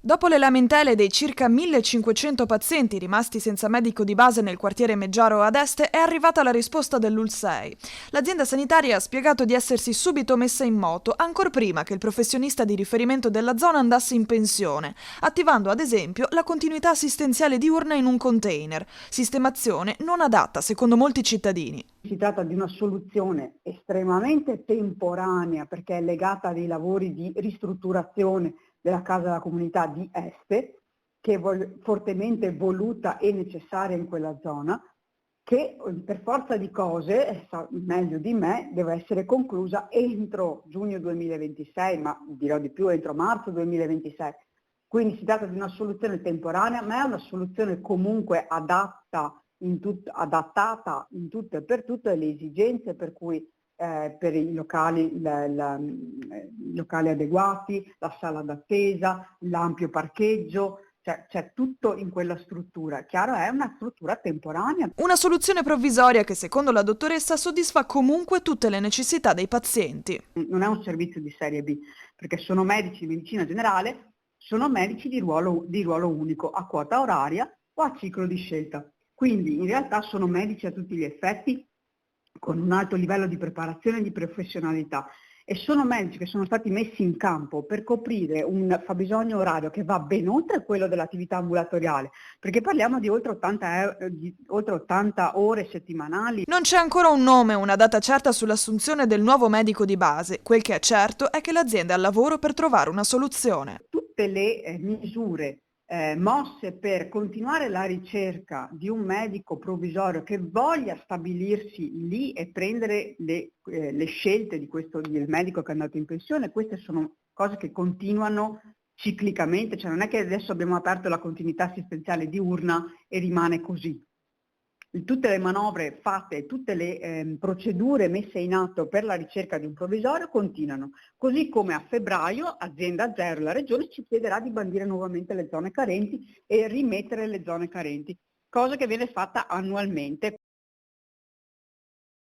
Dopo le lamentele dei circa 1500 pazienti rimasti senza medico di base nel quartiere Meggiaro ad Est, è arrivata la risposta dell'ULSEI. L'azienda sanitaria ha spiegato di essersi subito messa in moto, ancor prima che il professionista di riferimento della zona andasse in pensione, attivando ad esempio la continuità assistenziale diurna in un container, sistemazione non adatta secondo molti cittadini. Si tratta di una soluzione estremamente temporanea perché è legata a dei lavori di ristrutturazione della casa della comunità di Este, che è fortemente voluta e necessaria in quella zona, che per forza di cose, sa meglio di me, deve essere conclusa entro giugno 2026, ma dirò di più entro marzo 2026. Quindi si tratta di una soluzione temporanea, ma è una soluzione comunque adattata in tutto e per tutto alle esigenze per cui per i locali, i locali adeguati, la sala d'attesa, l'ampio parcheggio, cioè c'è tutto in quella struttura. Chiaro, è una struttura temporanea. Una soluzione provvisoria che secondo la dottoressa soddisfa comunque tutte le necessità dei pazienti. Non è un servizio di serie B, perché sono medici di medicina generale, sono medici di ruolo unico, a quota oraria o a ciclo di scelta. Quindi in realtà sono medici a tutti gli effetti, con un alto livello di preparazione e di professionalità, e sono medici che sono stati messi in campo per coprire un fabbisogno orario che va ben oltre quello dell'attività ambulatoriale, perché parliamo di oltre 80 ore settimanali. Non c'è ancora un nome o una data certa sull'assunzione del nuovo medico di base. Quel che è certo è che l'azienda è al lavoro per trovare una soluzione. Tutte le misure mosse per continuare la ricerca di un medico provvisorio che voglia stabilirsi lì e prendere le scelte del medico che è andato in pensione, queste sono cose che continuano ciclicamente, cioè non è che adesso abbiamo aperto la continuità assistenziale diurna e rimane così. Tutte le manovre fatte, tutte le procedure messe in atto per la ricerca di un provvisorio continuano, così come a febbraio Azienda Zero, la Regione ci chiederà di bandire nuovamente le zone carenti e rimettere le zone carenti, cosa che viene fatta annualmente.